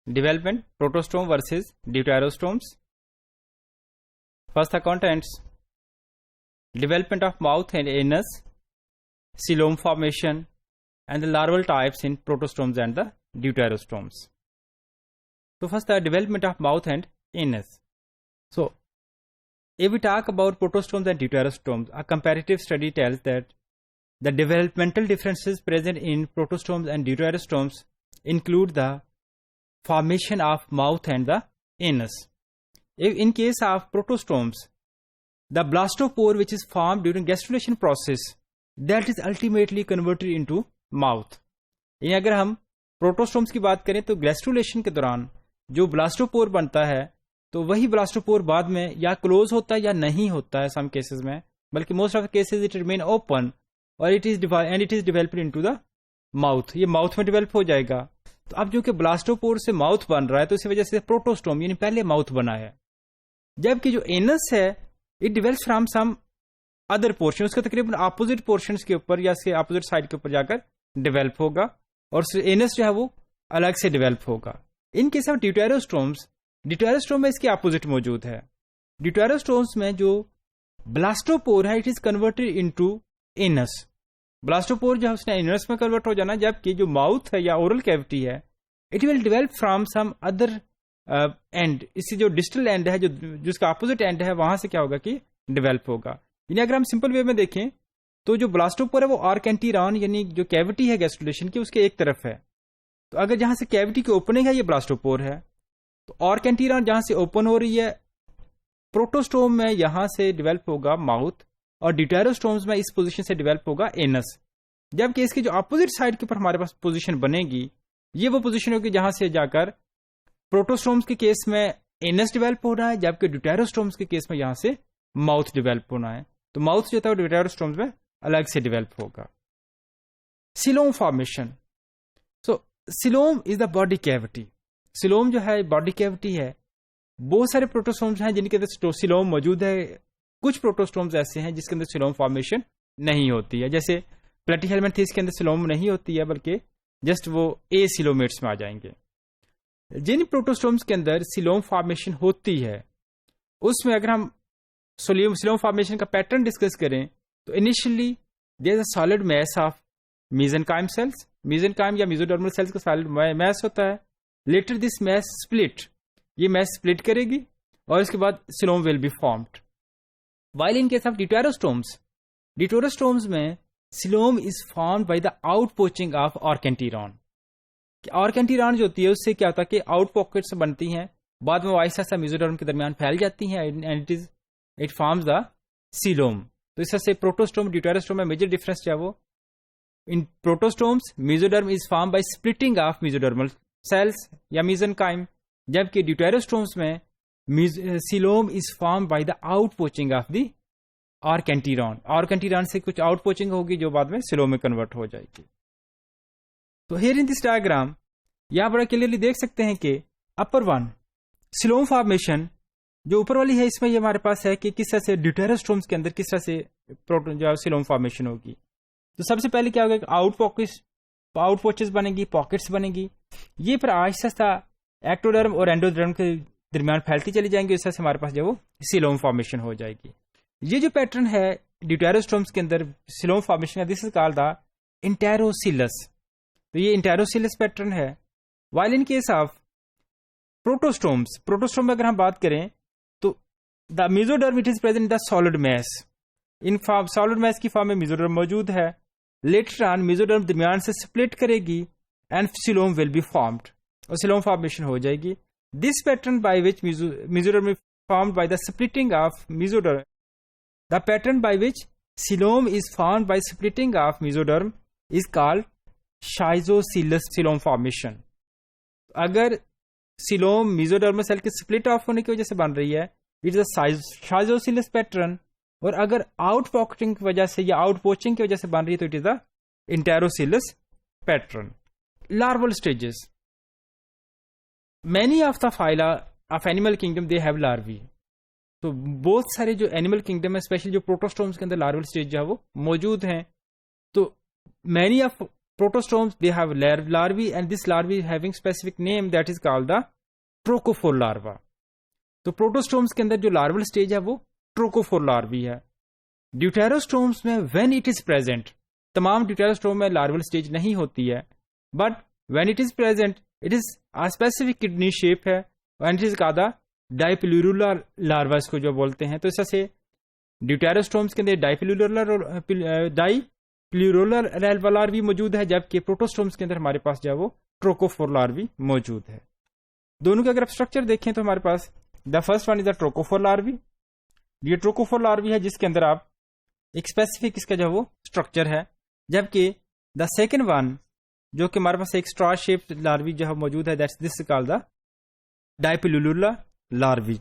development, protostome versus deuterostomes. First, the contents: development of mouth and anus, coelom formation, and the larval types in protostomes and the deuterostomes. So first, the development of mouth and anus. So if we talk about protostomes and deuterostomes, a comparative study tells that the developmental differences present in protostomes and deuterostomes include the formation of mouth and the anus. In case of protostomes, the blastopore which is formed during gastrulation process, that is ultimately converted into mouth. यानी अगर हम protostomes की बात करें तो gastrulation के दौरान जो ब्लास्टोपोर बनता है तो वही ब्लास्टोपोर बाद में या क्लोज होता है या नहीं होता है सम केसेस में, बल्कि most of the cases it remain open or it is developed into the mouth. ये माउथ में डेवलप हो जाएगा. तो अब जो कि ब्लास्टोपोर से माउथ बन रहा है तो इसी वजह से प्रोटोस्टोम यानी पहले माउथ बना है, जबकि जो एनस है it develops from some other portion, उसके तकरीबन अपोजिट पोर्शन के ऊपर या इसके अपोजिट साइड के ऊपर जाकर डेवलप होगा और एनस जो है वो अलग से डेवलप होगा. इन केस ऑफ ड्यूटेरोस्टोम में इसके अपोजिट मौजूद है. ड्यूटेरोस्टोम्स में जो ब्लास्टोपोर है it is converted into anus. Blastopore जो है उसने एनस में कन्वर्ट हो जाना, जबकि जो माउथ है या ओरल कैविटी है it will develop from some other end. इसकी जो डिस्टल एंड है जो जिसका अपोजिट एंड है वहां से क्या होगा कि डेवलप होगा. यानी अगर हम सिंपल वे में देखें तो जो ब्लास्टोपोर है वो आर्केंटीरॉन यानी जो कैविटी है गैस्ट्रुलेशन की उसके एक तरफ है. तो अगर जहां से कैविटी की ओपनिंग है ये ब्लास्टोपोर है, तो आर्केंटीरॉन जहां से ओपन हो रही है प्रोटोस्टोम में यहां से डेवलप होगा माउथ और ड्यूटेरोस्टोम्स में इस पोजीशन से डेवलप होगा एनस. जबकि इसकी जो अपोजिट साइड के ऊपर हमारे पास पोजीशन बनेगी ये वो पोजीशन होगी जहां से जाकर प्रोटोस्टोम्स के केस में एनस डेवलप हो रहा है, जबकि ड्यूटेरोस्टोम्स के केस में यहां से माउथ डेवलप होना है. तो माउथ जो था ड्यूटेरोस्टोम्स में अलग से डेवलप होगा. Coelom formation. So coelom is the body cavity. Coelom जो है बॉडी कैविटी है. बहुत सारे प्रोटोस्टोम्स हैं जिनके अंदर सीलोम मौजूद है. कुछ प्रोटोस्टोम्स ऐसे हैं जिसके अंदर सीलोम फॉर्मेशन नहीं होती है, जैसे प्लेटीहेलमिन्थेस के अंदर सीलोम नहीं होती है बल्कि जस्ट वो ए सीलोमेट्स में आ जाएंगे. जिन प्रोटोस्टोम्स के अंदर सीलोम फॉर्मेशन होती है उसमें अगर हम सीलोम फॉर्मेशन का पैटर्न डिस्कस करें तो initially there is a solid mass of mesenchyme cells. Mesenchyme या मेसोडर्मल सेल्स का सॉलिड मैस होता है. लेटर दिस मैस स्प्लिट, ये मैस स्प्लिट करेगी और इसके बाद coelom will be formed. While in case of deuterostomes में coelom is formed by the outpouching of archenteron. Archenteron जो होती है उससे क्या होता है कि आउट पॉकेट्स बनती हैं, बाद में आहिस्ता आहिस्ता मेसोडर्म के दरमियान फैल जाती हैं and it forms the coelom. तो इस तरह से प्रोटोस्टोम ड्यूटेरोस्टोम में मेजर डिफरेंस क्या वो इन protostomes mesoderm is form by splitting of mesodermal cells या मेसेनकाइम, जबकि ड्यूटेरोस्टोम्स में coelom is form by the outpouching of the archenteron. Archenteron से कुछ आउट पोचिंग होगी जो बाद में सीलोम में कन्वर्ट हो जाएगी. तो हियर इन दिस डायग्राम यहां बड़ा क्लियरली देख सकते हैं कि अपर वन सीलोम फॉर्मेशन जो ऊपर वाली है इसमें ये हमारे पास है कि किस तरह से ड्यूटेरोस्टोम्स के अंदर किस तरह से जो सीलोम फॉर्मेशन होगी. तो सबसे पहले क्या होगा, आउट पोचेस बनेगी, पॉकेट्स बनेगी. ये फिर आहिस्ता एक्टोडर्म और एंडोडर्म के दरमियान फैलती चली जाएंगी. इस तरह से हमारे पास जो वो सीलोम फॉर्मेशन हो जाएगी. ये जो पैटर्न है ड्यूटेरोस्टोम्स के अंदर सीलोम फॉर्मेशन का this is called the enterocoelous. तो ये इंटेरोसिलस पैटर्न है. While in case of protostome में अगर हम बात करें तो the mesoderm it is present in the solid mass. In solid mass की फॉर्म में मेसोडर्म मौजूद है. लेटर ऑन मेसोडर्म दरमियान से स्प्लिट करेगी and coelom will be formed और सीलोम फॉर्मेशन हो जाएगी. This pattern by which mesoderm is formed by the splitting of mesoderm. The pattern by which coelom is formed by splitting of mesoderm is called schizocoelous coelom formation. अगर coelom mesodermal cell के split off होने की वजह से बन रही है it is a schizocoelous pattern, और अगर आउट पॉकेटिंग की वजह से या आउट पोचिंग की वजह से बन रही है तो it is the enterocoelous pattern. Larval stages. Many of the phyla of animal kingdom they have larvae. तो बहुत सारे जो एनिमल किंगडम है स्पेशली जो प्रोटोस्टोम्स के अंदर लार्वल स्टेज जो है वो मौजूद हैं. तो many of protostomes, they have larvae, and this larvae having specific name that is called the trochophore larva. تو پروٹوسٹومس کے اندر جو لارول اسٹیج ہے وہ ٹروکوفور لاروی ہے. ڈیوٹیروسٹومس میں وین اٹ از پریزنٹ, تمام ڈیوٹیروسٹوم میں لارول اسٹیج نہیں ہوتی ہے, but when it is present it is specific kidney shape ہے, and it is called dipleurula larva اس کو جو بولتے ہیں. تو اس طرح سے ڈیوٹیروسٹومس کے اندر ڈائی پلیورولر لاروی موجود ہے, جبکہ پروٹوسٹومس کے اندر ہمارے پاس جو ہے وہ ٹروکوفور لاروی موجود ہے. دونوں کے اگر آپ اسٹرکچر دیکھیں تو ہمارے پاس دا فرسٹ ون از دا ٹروکوفور لاروی. یہ ٹروکوفور لاروی ہے جس کے اندر آپ ایک اسپیسیفک اس کا جو وہ اسٹرکچر ہے, جبکہ دا سیکنڈ ون جو کہ ہمارے پاس ایک اسٹار شیپ لاروی جو ہے موجود ہے, دس کالڈ دا ڈائپلیورولر لاروی.